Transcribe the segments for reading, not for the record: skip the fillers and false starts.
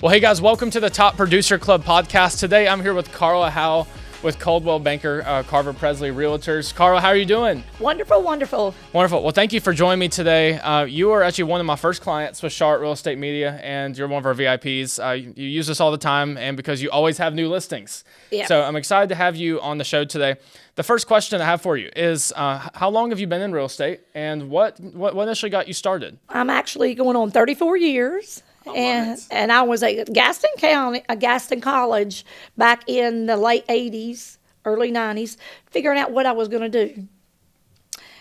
Well, hey guys, welcome to the Top Producer Club podcast. Today I'm here with Carla Howell with Coldwell Banker, Carver Presley Realtors. Carla, how are you doing? Wonderful, wonderful. Wonderful. Well, thank you for joining me today. You are actually one of my first clients with Charlotte Real Estate Media, and you're one of our VIPs. You use us all the time, and because you always have new listings. Yeah. So I'm excited to have you on the show today. The first question I have for you is, how long have you been in real estate, and what initially got you started? I'm actually going on 34 years. And I was at Gaston College back in the late 80s, early 90s, figuring out what I was going to do.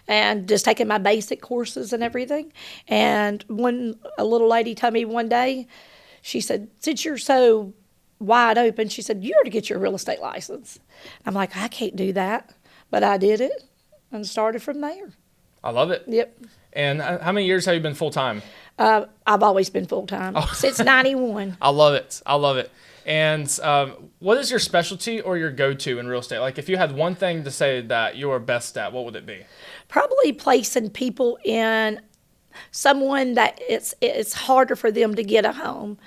And just taking my basic courses and everything. And a little lady told me one day, she said, since you're so wide open, she said, you ought to get your real estate license. I'm like, I can't do that. But I did it and started from there. I love it. Yep. And how many years have you been full-time? I've always been full-time since 91. I love it. And what is your specialty or your go-to in real estate? Like if you had one thing to say that you are best at, what would it be? Probably placing people in someone that it's harder for them to get a home,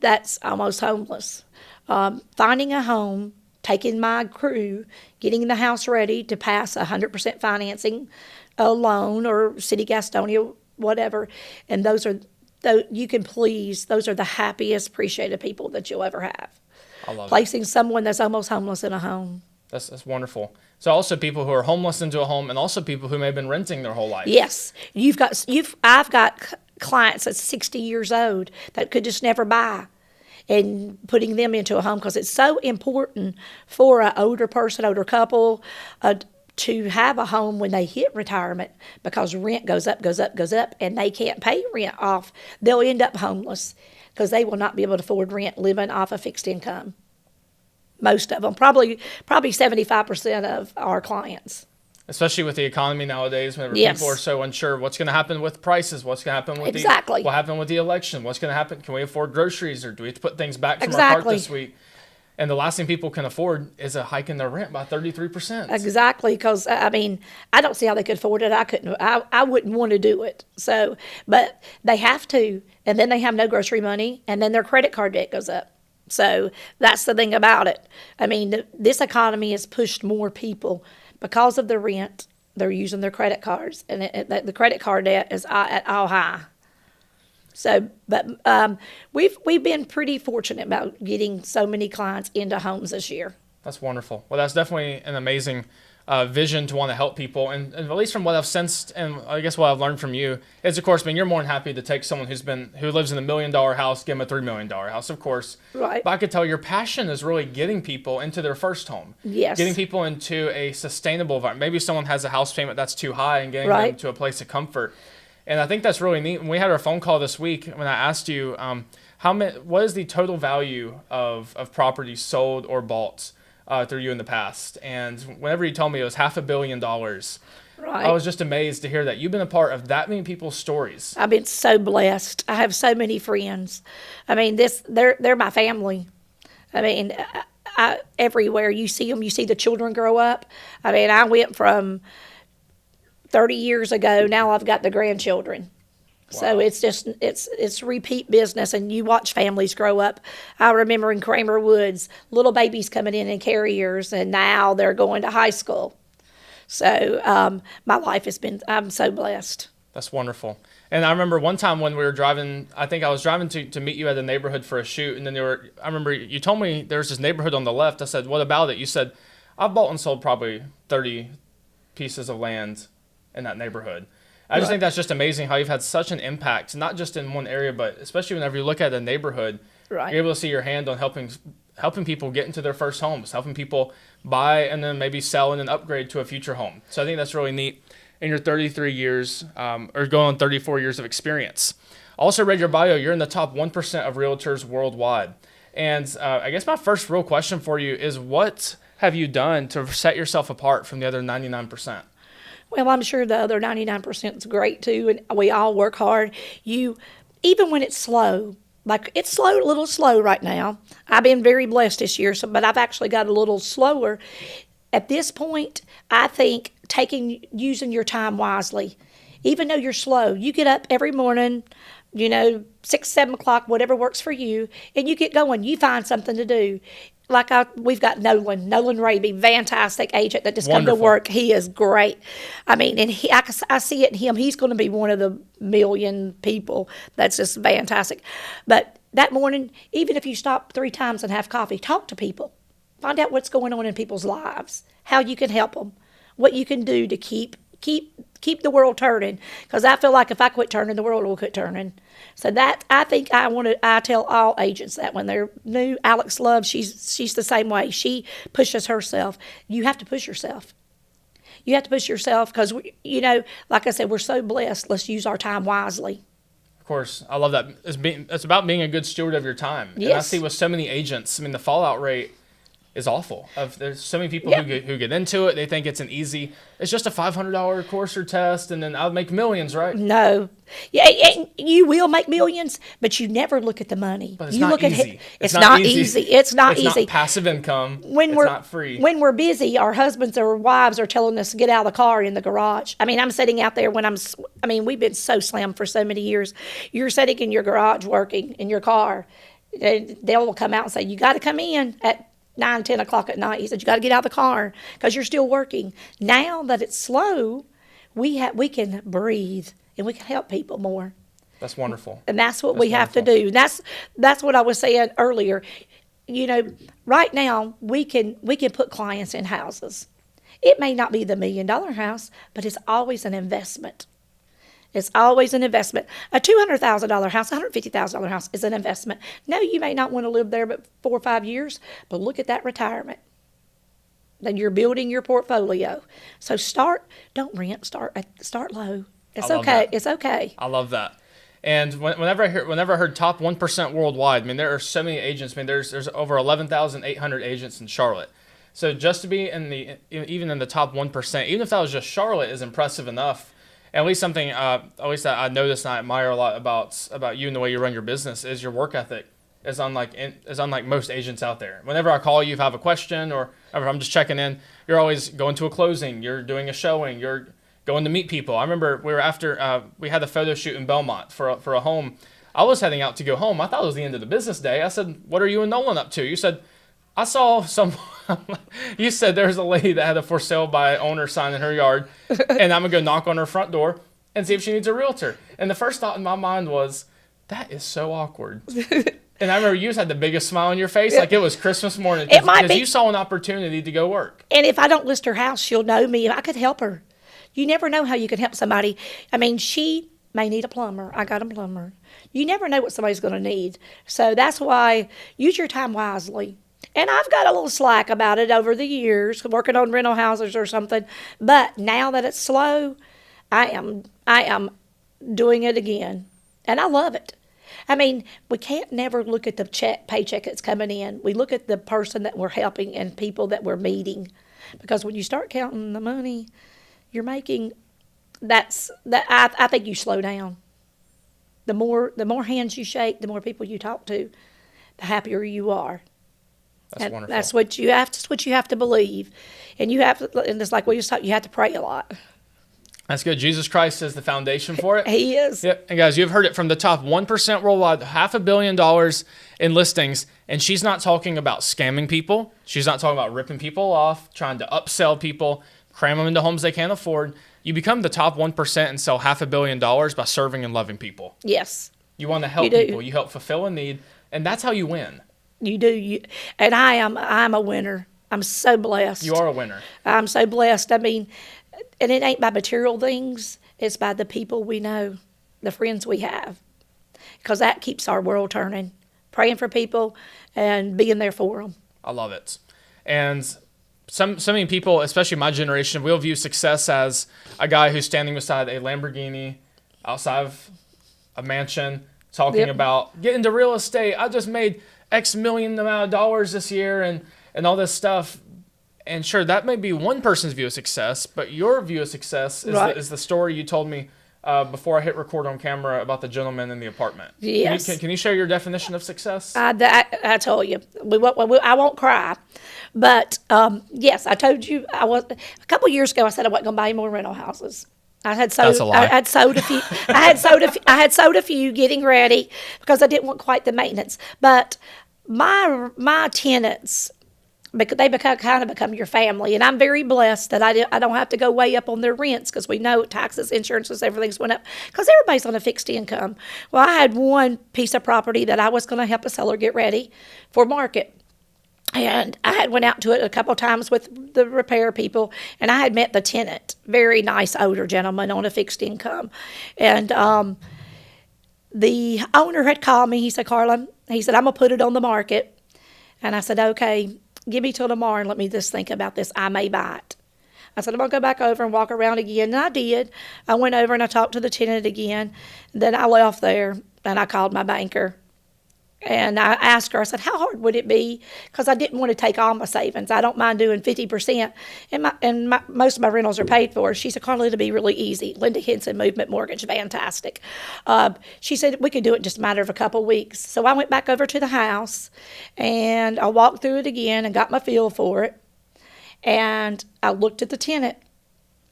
that's almost homeless. Finding a home, taking my crew, getting the house ready to pass 100% financing, a loan or City Gastonia, whatever, and those are the happiest, appreciated people that you'll ever have. I love Placing someone that's almost homeless in a home. That's wonderful. So also people who are homeless into a home, and also people who may have been renting their whole life. Yes, I've got clients that's 60 years old that could just never buy, and putting them into a home because it's so important for an older person, older couple, to have a home when they hit retirement, because rent goes up, and they can't pay rent off. They'll end up homeless because they will not be able to afford rent living off a fixed income. Most of them, probably 75% of our clients. Especially with the economy nowadays, whenever Yes. people are so unsure what's going to happen with prices, what's going to happen with Exactly. what happened with the election, what's going to happen, can we afford groceries, or do we have to put things back from our cart Exactly. this week? And the last thing people can afford is a hike in their rent by 33%. Exactly, because I don't see how they could afford it. I couldn't. I wouldn't want to do it. So, but they have to, and then they have no grocery money, and then their credit card debt goes up. So that's the thing about it. This economy has pushed more people because of the rent. They're using their credit cards, and the credit card debt is at all high. So, but we've been pretty fortunate about getting so many clients into homes this year. That's wonderful. Well, that's definitely an amazing vision to want to help people. And at least from what I've sensed, and I guess what I've learned from you, is, of course, you're more than happy to take someone who lives in a $1 million house, give them a $3 million house, of course. Right. But I could tell your passion is really getting people into their first home. Yes. Getting people into a sustainable environment. Maybe someone has a house payment that's too high, and getting Right. them to a place of comfort. And I think that's really neat. When we had our phone call this week, when I asked you, what is the total value of properties sold or bought through you in the past? And whenever you told me it was $500 million, Right. I was just amazed to hear that. You've been a part of that many people's stories. I've been so blessed. I have so many friends. They're my family. Everywhere you see them, you see the children grow up. I went from 30 years ago, now I've got the grandchildren. Wow. So it's repeat business, and you watch families grow up. I remember in Kramer Woods, little babies coming in carriers, and now they're going to high school. So my life I'm so blessed. That's wonderful. And I remember one time when we were driving, I think I was driving to meet you at a neighborhood for a shoot, and then I remember you told me there's this neighborhood on the left. I said, what about it? You said, I've bought and sold probably 30 pieces of land in that neighborhood. I just think that's just amazing how you've had such an impact, not just in one area, but especially whenever you look at a neighborhood, Right. you're able to see your hand on helping people get into their first homes, helping people buy and then maybe sell and then upgrade to a future home. So I think that's really neat in your 33 years, or going on 34 years of experience. Also read your bio, you're in the top 1% of realtors worldwide. And I guess my first real question for you is, what have you done to set yourself apart from the other 99%? Well, I'm sure the other 99% is great too, and we all work hard. Even when it's slow, like it's a little slow right now. I've been very blessed this year, but I've actually got a little slower. At this point, I think using your time wisely. Even though you're slow, you get up every morning, 6, 7 o'clock, whatever works for you, and you get going. You find something to do. Like we've got Nolan Raby, fantastic agent that just come to Wonderful. work. He is great. I mean, and I see it in him. He's going to be one of the million people. That's just fantastic. But that morning, even if you stop 3 times and have coffee, talk to people. Find out what's going on in people's lives, how you can help them, what you can do to keep the world turning. Because I feel like if I quit turning, the world will quit turning. So that I think I tell all agents that when they're new. Alex Love, she's the same way. She pushes herself. You have to push yourself. You have to push yourself because like I said, we're so blessed. Let's use our time wisely. Of course, I love that. It's about being a good steward of your time. Yes. And I see with so many agents, I mean, the fallout rate is awful. There's so many people who get into it. They think it's it's just a $500 course or test, and then I'll make millions, right? No. Yeah, and you will make millions, but you never look at the money. But it's you not look easy. At it's not easy. It's not It's easy. not passive income. When it's we're not free. When we're busy, our husbands or wives are telling us to get out of the car in the garage. I mean, I'm sitting out there we've been so slammed for so many years. You're sitting in your garage working in your car. And they'll come out and say, you got to come in at 9, 10 o'clock at night. He said, you got to get out of the car because you're still working. Now that it's slow, we can breathe and we can help people more. That's wonderful. And that's what we have to do. That's what I was saying earlier. Right now we can put clients in houses. It may not be the $1 million house, but it's always an investment. It's always an investment. A $200,000 house, $150,000 house is an investment. No, you may not want to live there but 4 or 5 years, but look at that retirement. Then you're building your portfolio. So don't rent, start low. It's okay. It's okay. I love that. And whenever I heard top 1% worldwide, I mean, there are so many agents. I mean, there's over 11,800 agents in Charlotte. So just to be even in the top 1%, even if that was just Charlotte, is impressive enough. At least something, at least that I notice and I admire a lot about you and the way you run your business is your work ethic is unlike most agents out there. Whenever I call you if I have a question or if I'm just checking in, you're always going to a closing, you're doing a showing, you're going to meet people. I remember we had a photo shoot in Belmont for a home. I was heading out to go home. I thought it was the end of the business day. I said, "What are you and Nolan up to?" You said, "I saw some." You said there's a lady that had a for sale by owner sign in her yard, and I'm gonna go knock on her front door and see if she needs a realtor. And the first thought in my mind was, that is so awkward. And I remember you just had the biggest smile on your face, like it was Christmas morning, because you saw an opportunity to go work. And if I don't list her house, she'll know me. I could help her. You never know how you can help somebody. I mean, she may need a plumber. I got a plumber. You never know what somebody's going to need. So that's why use your time wisely. And I've got a little slack about it over the years, working on rental houses or something. But now that it's slow, I am doing it again. And I love it. I mean, we can't never look at the paycheck that's coming in. We look at the person that we're helping and people that we're meeting. Because when you start counting the money you're making, I think you slow down. The more hands you shake, the more people you talk to, the happier you are. That's wonderful. That's what you have to believe, and it's like we just talked. You have to pray a lot. That's good. Jesus Christ is the foundation for it. He is. Yep. And guys, you've heard it from the top 1% worldwide, $500 million in listings, and she's not talking about scamming people. She's not talking about ripping people off, trying to upsell people, cram them into homes they can't afford. You become the top 1% and sell $500 million by serving and loving people. Yes. You want to help people. You help fulfill a need, and that's how you win. You do. And I'm a winner. I'm so blessed. You are a winner. I'm so blessed. I mean, and it ain't by material things. It's by the people we know, the friends we have. Because that keeps our world turning. Praying for people and being there for them. I love it. And so many people, especially my generation, will view success as a guy who's standing beside a Lamborghini outside of a mansion talking about getting into real estate. I just made X million amount of dollars this year and all this stuff. And sure, that may be one person's view of success, but your view of success is the story you told me before I hit record on camera about the gentleman in the apartment. Yes. Can you share your definition of success? I told you. I won't cry. But, yes, I told you. A couple of years ago, I said I wasn't going to buy any more rental houses. That's a lie. I had sewed a few. I had sewed a few getting ready because I didn't want quite the maintenance. But my tenants, because they become your family, and I'm very blessed that I don't have to go way up on their rents because we know taxes, insurances, everything's went up because everybody's on a fixed income. Well, I had one piece of property that I was going to help a seller get ready for market. And I had went out to it a couple of times with the repair people, and I had met the tenant, very nice older gentleman on a fixed income. And the owner had called me. He said, Carla, he said, I'm going to put it on the market. And I said, okay, give me till tomorrow and let me just think about this. I may buy it. I said, I'm going to go back over and walk around again. And I did. I went over and I talked to the tenant again. Then I left there and I called my banker. And I asked her, I said, how hard would it be? Because I didn't want to take all my savings. I don't mind doing 50%. And most of my rentals are paid for. She said, Carla, it'll be really easy. Linda Henson, Movement Mortgage, fantastic. She said, we could do it in just a matter of a couple of weeks. So I went back over to the house, and I walked through it again and got my feel for it. And I looked at the tenant,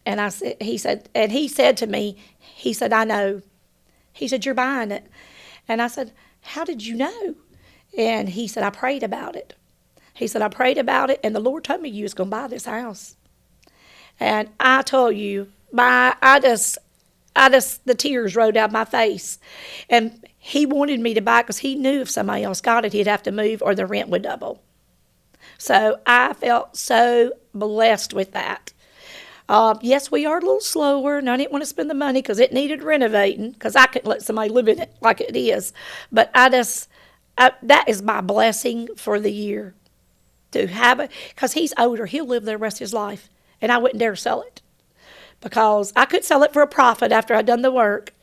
and he said to me, he said, I know. He said, you're buying it. And I said, how did you know? And he said, I prayed about it. He said, I prayed about it, and the Lord told me you was going to buy this house. And I told you, the tears rolled down my face. And he wanted me to buy it because he knew if somebody else got it, he'd have to move or the rent would double. So I felt so blessed with that. Yes, we are a little slower, and I didn't want to spend the money because it needed renovating because I couldn't let somebody live in it like it is. But that is my blessing for the year, to have it, because he's older. He'll live there the rest of his life, and I wouldn't dare sell it because I could sell it for a profit after I'd done the work.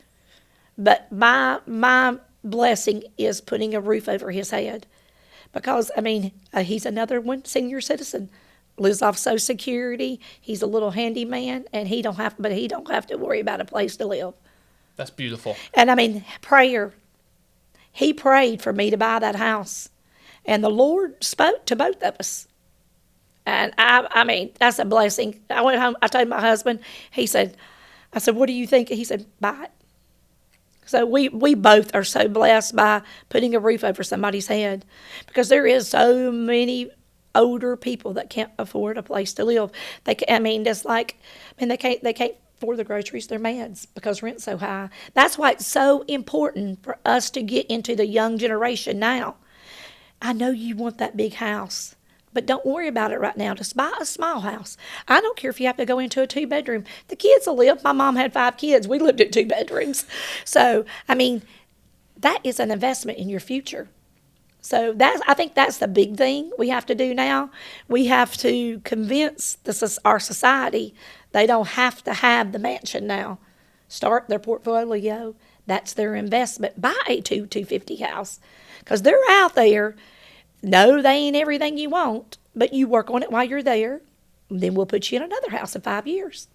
But my blessing is putting a roof over his head because, he's another one, senior citizen. Lives off Social Security. He's a little handyman, and he don't have to worry about a place to live. That's beautiful. And prayer. He prayed for me to buy that house, and the Lord spoke to both of us. And that's a blessing. I went home. I told my husband. I said, "What do you think?" He said, "Buy it." So we both are so blessed by putting a roof over somebody's head, because there is so many older people that can't afford a place to live. They can't afford the groceries, their meds, because rent's so high. That's why it's so important for us to get into the young generation now. I know you want that big house, but don't worry about it right now. Just buy a small house. I don't care if you have to go into a 2-bedroom. The kids will live. My mom had 5 kids. We lived in 2 bedrooms. So, that is an investment in your future. So I think that's the big thing we have to do now. We have to convince our society they don't have to have the mansion now. Start their portfolio. That's their investment. Buy a 250 house, because they're out there. No, they ain't everything you want, but you work on it while you're there. Then we'll put you in another house in 5 years.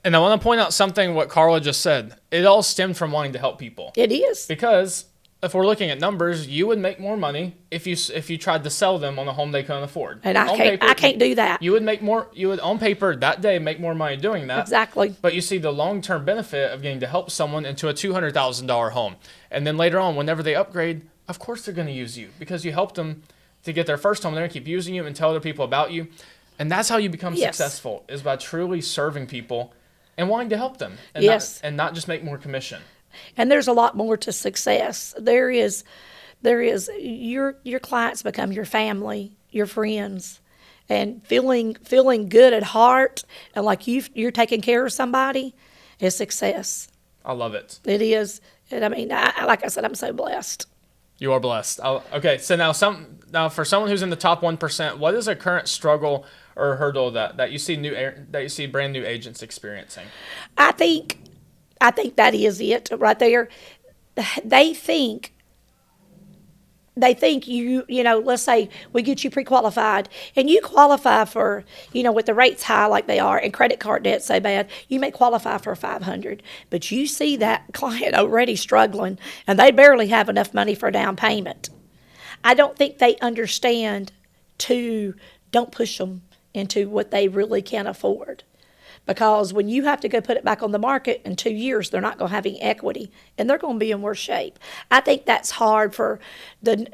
And I want to point out something what Carla just said. It all stemmed from wanting to help people. It is. Because if we're looking at numbers, you would make more money if you tried to sell them on a home they couldn't afford. And I can't do that. You would make more. You would, on paper that day, make more money doing that. Exactly. But you see the long-term benefit of getting to help someone into a $200,000 home, and then later on, whenever they upgrade, of course they're going to use you because you helped them to get their first home. They're going to keep using you and tell other people about you, and that's how you become successful, is by truly serving people and wanting to help them, and not just make more commission. And there's a lot more to success. There is your clients become your family, your friends, and feeling good at heart and like you're taking care of somebody is success. I love it. It is. And like I said, I'm so blessed. You are blessed. Okay, so now for someone who's in the top 1%, what is a current struggle or hurdle that you see brand new agents experiencing? I think that is it right there. They think let's say we get you pre-qualified and you qualify for, with the rates high like they are and credit card debt so bad, you may qualify for $500, but you see that client already struggling and they barely have enough money for a down payment. I don't think they understand don't push them into what they really can't afford. because when you have to go put it back on the market in 2 years, they're not going to have any equity, and they're going to be in worse shape. I think that's hard for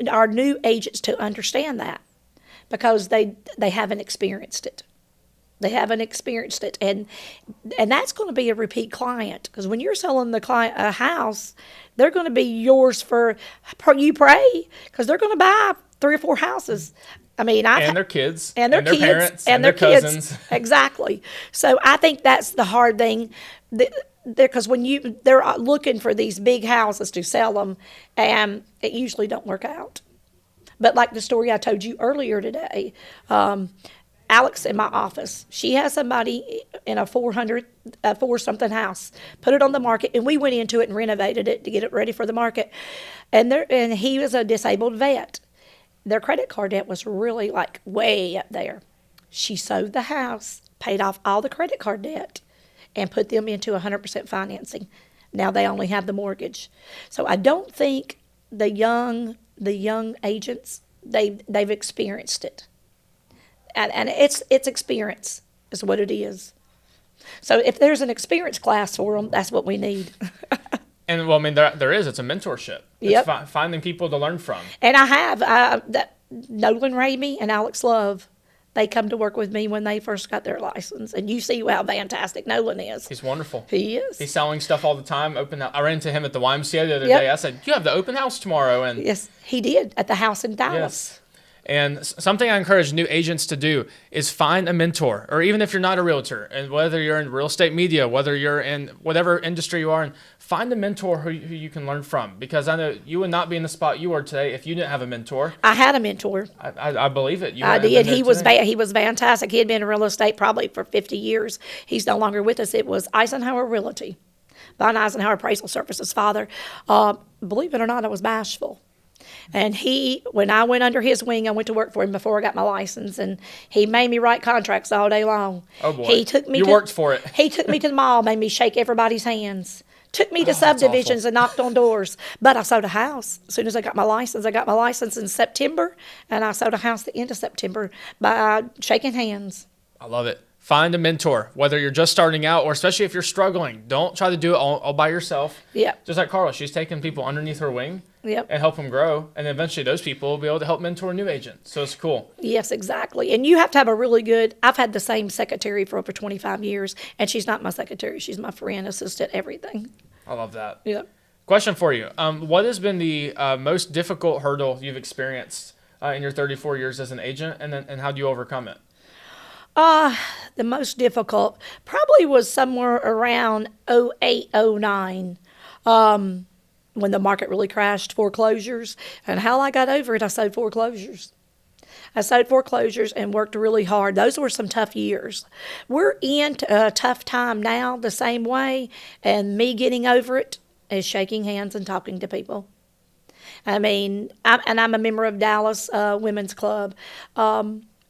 our new agents to understand that because they haven't experienced it. They haven't experienced it, and that's going to be a repeat client because when you're selling the client a house, they're going to be yours for you pray because they're going to buy 3 or 4 houses. I mean, and their kids, and their kids, parents, and their cousins. cousins. Exactly. So I think that's the hard thing, because when they're looking for these big houses to sell them, and it usually don't work out. But like the story I told you earlier today, Alex in my office, she has somebody in a 4-something house, put it on the market, and we went into it and renovated it to get it ready for the market. And he was a disabled vet. Their credit card debt was really like way up there. She sold the house, paid off all the credit card debt, and put them into 100% financing. Now they only have the mortgage. So I don't think the young agents, they've experienced it. And it's experience is what it is. So if there's an experience class for them, that's what we need. And well, I mean, there is. It's a mentorship. Yep. It's finding people to learn from. And I have Nolan Ramey and Alex Love. They come to work with me when they first got their license, and you see how fantastic Nolan is. He's wonderful. He is. He's selling stuff all the time. Open house. I ran into him at the YMCA the other Yep. day. I said, "You have the open house tomorrow," and Yes, he did at the house in Dallas. yes. And something I encourage new agents to do is find a mentor, or even if you're not a realtor, and whether you're in real estate media, whether you're in whatever industry you are in, find a mentor who you can learn from. Because I know you would not be in the spot you are today if you didn't have a mentor. I had a mentor. I believe it. I did. He was fantastic. He had been in real estate probably for 50 years. He's no longer with us. It was Eisenhower Realty, Von Eisenhower Appraisal Services' father. Believe it or not, I was bashful. And when I went under his wing, I went to work for him before I got my license, and he made me write contracts all day long. Oh boy! You worked for it. He took me to the mall, made me shake everybody's hands. Took me to subdivisions awful. and knocked on doors. But I sold a house as soon as I got my license. I got my license in September, and I sold a house at the end of September by shaking hands. I love it. Find a mentor, whether you're just starting out or especially if you're struggling. Don't try to do it all by yourself. Yeah. Just like Carla, she's taking people underneath her wing Yep. and help them grow. And eventually those people will be able to help mentor new agents. So it's cool. Yes, exactly. And you have to have a really good, I've had the same secretary for over 25 years, and she's not my secretary. She's my friend, assistant, everything. I love that. Yeah. Question for you. What has been the most difficult hurdle you've experienced in your 34 years as an agent, and how do you overcome it? The most difficult probably was somewhere around 08, 09, when the market really crashed, foreclosures. And how I got over it, I sold foreclosures. I sold foreclosures and worked really hard. Those were some tough years. We're in a tough time now the same way, and me getting over it is shaking hands and talking to people. I mean, I'm a member of Dallas Women's Club.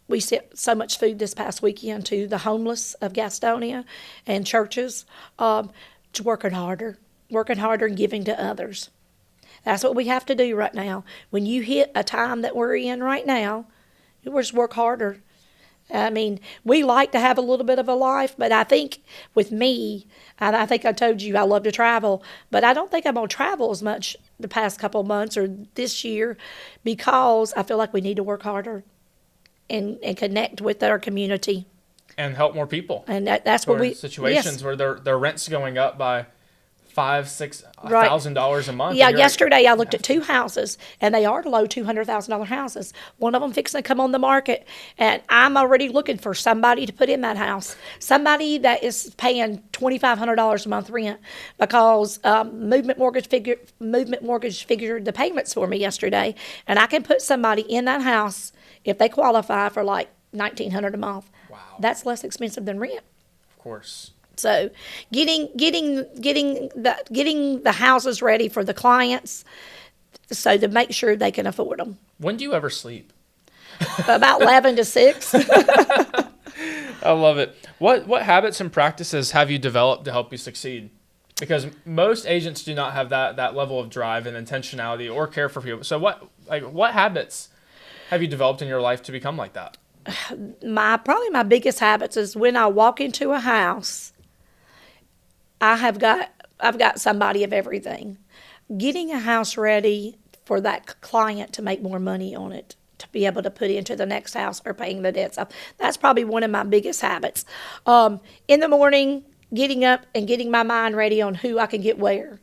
We sent so much food this past weekend to the homeless of Gastonia and churches. Just working harder and giving to others. That's what we have to do right now. When you hit a time that we're in right now, you just work harder. I mean, we like to have a little bit of a life, but I think with me, and I think I told you I love to travel, but I don't think I'm going to travel as much the past couple of months or this year because I feel like we need to work harder and connect with our community. And help more people. And that's what we... situations where their rent's going up by $5,000-$6,000 a month. Yeah, yesterday I looked at 2 houses, and they are low $200,000 houses. One of them fixing to come on the market, and I'm already looking for somebody to put in that house. Somebody that is paying $2,500 a month rent because Movement Mortgage figured the payments for me yesterday, and I can put somebody in that house if they qualify for like $1,900 a month. Wow. That's less expensive than rent. Of course. So getting the houses ready for the clients so to make sure they can afford them. When do you ever sleep? About 11 to 6. I love it. What habits and practices have you developed to help you succeed? Because most agents do not have that level of drive and intentionality or care for people. So what habits have you developed in your life to become like that? Probably my biggest habits is when I walk into a house, I've got somebody of everything. Getting a house ready for that client to make more money on it, to be able to put into the next house or paying the debts off. That's probably one of my biggest habits. In the morning, getting up and getting my mind ready on who I can get where.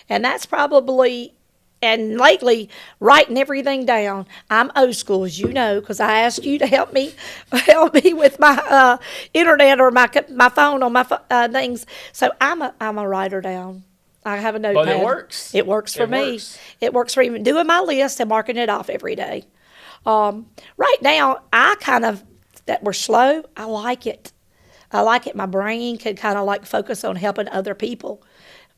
And that's probably, and lately, writing everything down. I'm old school, as you know, because I asked you to help me with my internet or my phone on my things. So I'm a writer down. I have a notepad. But it works. It works for me. It works for me. Doing my list and marking it off every day. Right now, that we're slow, I like it. I like it. My brain can kind of like focus on helping other people,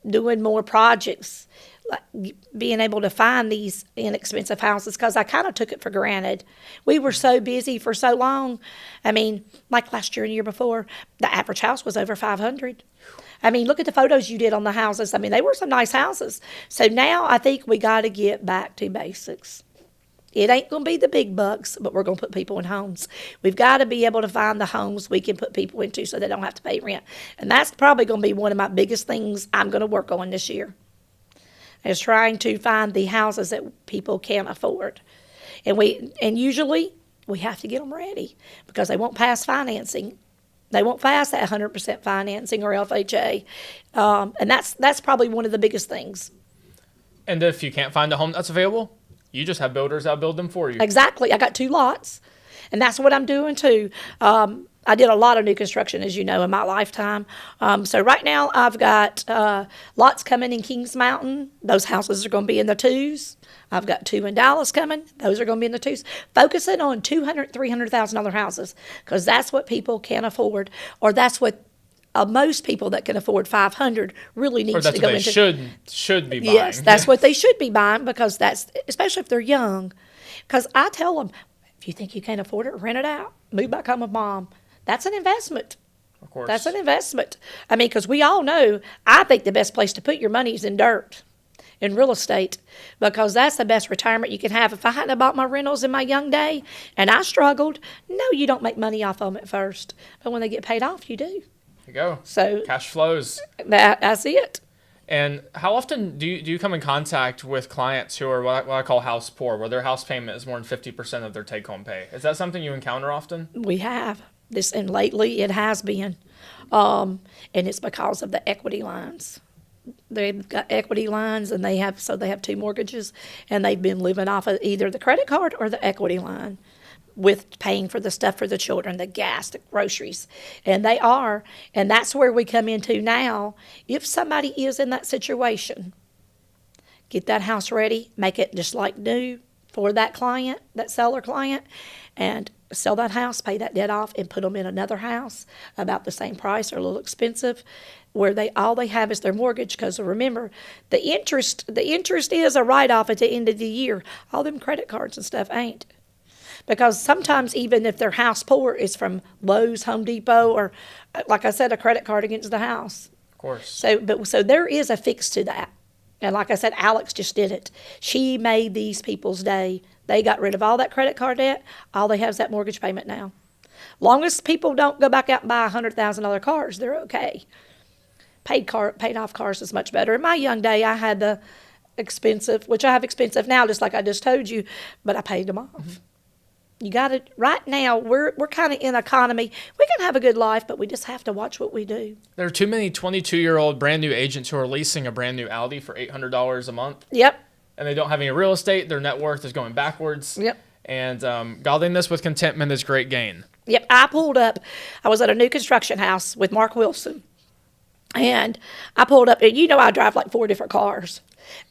doing more projects, like being able to find these inexpensive houses, because I kind of took it for granted. We were so busy for so long. I mean, like last year and the year before, the average house was over 500. I mean, look at the photos you did on the houses. I mean, they were some nice houses. So now I think we got to get back to basics. It ain't going to be the big bucks, but we're going to put people in homes. We've got to be able to find the homes we can put people into so they don't have to pay rent. And that's probably going to be one of my biggest things I'm going to work on this year, is trying to find the houses that people can afford. And usually we have to get them ready because they won't pass financing. They won't pass that 100% financing or FHA. And that's probably one of the biggest things. And if you can't find a home that's available, you just have builders that build them for you. Exactly. I got 2 lots, and that's what I'm doing too. I did a lot of new construction, as you know, in my lifetime. So right now I've got lots coming in Kings Mountain. Those houses are going to be in the 2s. I've got 2 in Dallas coming. Those are going to be in the 2s. Focusing on $200,000, $300,000 houses, because that's what people can afford, or that's what most people that can afford 500 really needs to go into. Or that's what they should be buying. Yes, that's what they should be buying, because that's, especially if they're young. Because I tell them, if you think you can't afford it, rent it out. Move back home with mom. That's an investment. Of course. That's an investment. I mean, because we all know, I think the best place to put your money is in dirt, in real estate, because that's the best retirement you can have. If I hadn't bought my rentals in my young day and I struggled, no, you don't make money off them at first. But when they get paid off, you do. There you go. So cash flows. That's it. And how often do you come in contact with clients who are what I call house poor, where their house payment is more than 50% of their take-home pay? Is that something you encounter often? We have. And lately it has been. And it's because of the equity lines. They've got equity lines, and they have 2 mortgages, and they've been living off of either the credit card or the equity line, with paying for the stuff for the children, the gas, the groceries. And that's where we come into now. If somebody is in that situation, get that house ready, make it just like new for that client, that seller client, and sell that house, pay that debt off, and put them in another house about the same price or a little expensive, where all they have is their mortgage. Because remember, the interest is a write-off at the end of the year. All them credit cards and stuff ain't. Because sometimes even if their house poor is from Lowe's, Home Depot, or, like I said, a credit card against the house. Of course. So there is a fix to that. And like I said, Alex just did it. She made these people's day. They got rid of all that credit card debt. All they have is that mortgage payment now. Long as people don't go back out and buy $100,000 cars, they're okay. Paid off cars is much better. In my young day, I had the expensive, which I have expensive now, just like I just told you, but I paid them off. Mm-hmm. You got to, right now, we're kind of in economy. We can have a good life, but we just have to watch what we do. There are too many 22-year-old brand new agents who are leasing a brand new Audi for $800 a month. Yep. And they don't have any real estate. Their net worth is going backwards. Yep. And godliness with contentment is great gain. Yep. I was at a new construction house with Mark Wilson. And I pulled up, and I drive like 4 different cars.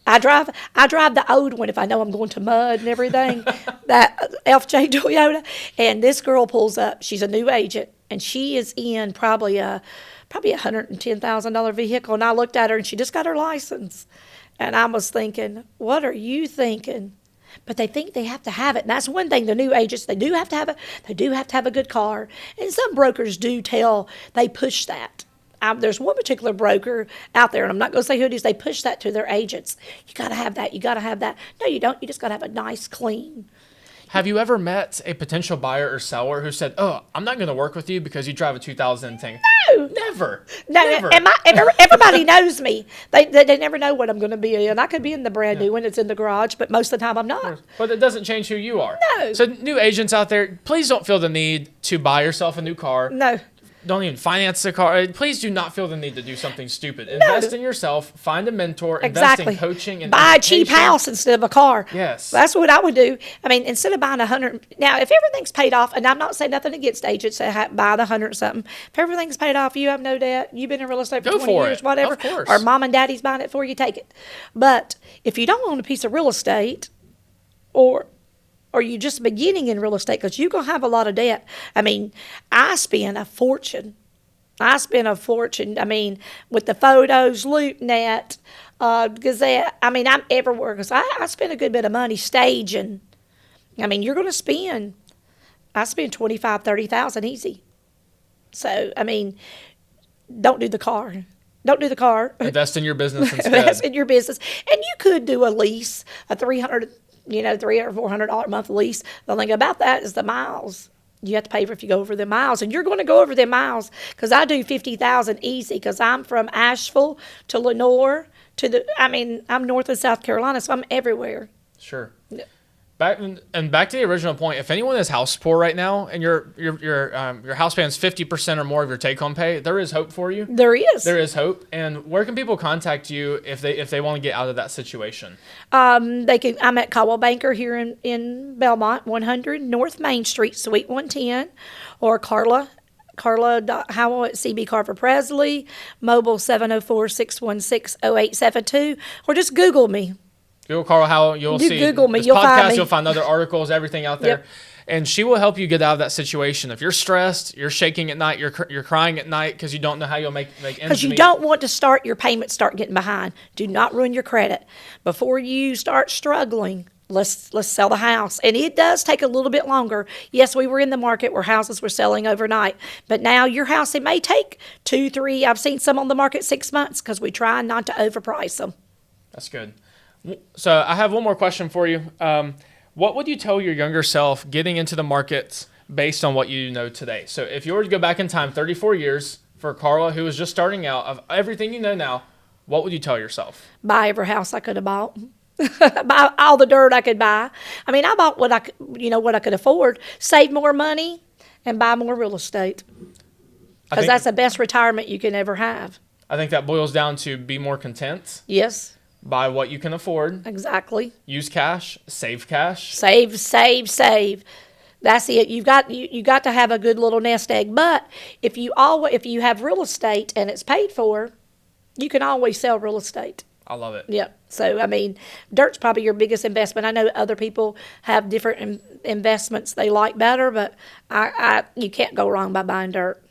I drive the old one if I know I'm going to mud and everything, that FJ Toyota. And this girl pulls up. She's a new agent, and she is in probably a $110,000 vehicle. And I looked at her, and she just got her license. And I was thinking, what are you thinking? But they think they have to have it. And that's one thing, the new agents, they do have to have a good car. And some brokers they push that. There's one particular broker out there, and I'm not going to say who it is, they push that to their agents. You got to have that. You got to have that. No, you don't. You just got to have a nice, clean. Have you ever met a potential buyer or seller who said, "Oh, I'm not going to work with you because you drive a 2010"? No. Never. No, Never. and everybody knows me. They never know what I'm going to be in. I could be in the brand new one. It's in the garage, but most of the time I'm not. But it doesn't change who you are. No. So new agents out there, please don't feel the need to buy yourself a new car. No. Don't even finance the car. Please do not feel the need to do something stupid. Invest in yourself. Find a mentor. Invest in coaching and buy a cheap education. house instead of a car. Yes. That's what I would do. I mean, instead of buying 100. Now, if everything's paid off, and I'm not saying nothing against agents that buy the 100 something. If everything's paid off, you have no debt. You've been in real estate for 20 years, it. whatever. Of course. Or mom and daddy's buying it for you, take it. But if you don't own a piece of real estate, or you just beginning in real estate, because you're going to have a lot of debt. I mean, I spend a fortune. I mean, with the photos, LoopNet, Gazette. I mean, I'm everywhere because I spend a good bit of money staging. I mean, you're going to spend, I spend $25,000-$30,000 easy. So, I mean, don't do the car. Don't do the car. Invest in your business instead. Invest in your business. And you could do a lease, a $300 or $400 a month lease. The thing about that is the miles. You have to pay for if you go over the miles, and you're going to go over the miles because I do 50,000 easy because I'm from Asheville to Lenore I'm North and South Carolina, so I'm everywhere. Sure. Back to the original point. If anyone is house poor right now and your house paying is 50% or more of your take home pay, there is hope for you. There is. There is hope. And where can people contact you if they want to get out of that situation? They can. I'm at Howell Banker here in Belmont, 100 North Main Street, Suite 110, or Carla Howell at CB Carver Presley, mobile 704-616-0872, or just Google me. Google Carla Howell, you'll see Google me, this you'll podcast, find me. You'll find other articles, everything out there. Yep. And she will help you get out of that situation. If you're stressed, you're shaking at night, you're crying at night because you don't know how you'll make ends meet. Because you don't want to start your payments start getting behind. Do not ruin your credit. Before you start struggling, let's sell the house. And it does take a little bit longer. Yes, we were in the market where houses were selling overnight. But now your house, it may take 2, 3, I've seen some on the market 6 months because we try not to overprice them. That's good. So I have one more question for you. What would you tell your younger self getting into the markets based on what you know today? So if you were to go back in time 34 years for Carla, who was just starting out, of everything you know now, what would you tell yourself? Buy every house I could have bought. Buy all the dirt I could buy. I mean, I bought what I could afford, save more money, and buy more real estate. Because that's the best retirement you can ever have. I think that boils down to be more content. Yes. Buy what you can afford. Exactly. Use cash. Save cash. Save. That's it. You got to have a good little nest egg. But if you have real estate and it's paid for, you can always sell real estate. I love it. Yep. So, I mean, dirt's probably your biggest investment. I know other people have different investments they like better, but you can't go wrong by buying dirt.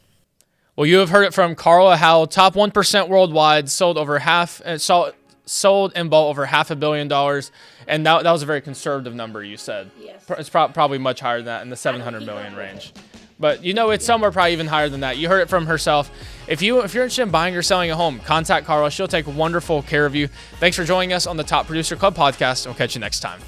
Well, you have heard it from Carla Howell, top 1% worldwide, sold and bought over $500 million. And that was a very conservative number, you said. Yes. It's probably much higher than that, in the 700 million range. But it's somewhere probably even higher than that. You heard it from herself. If you're interested in buying or selling a home, contact Carla. She'll take wonderful care of you. Thanks for joining us on the Top Producer Club podcast. We'll catch you next time.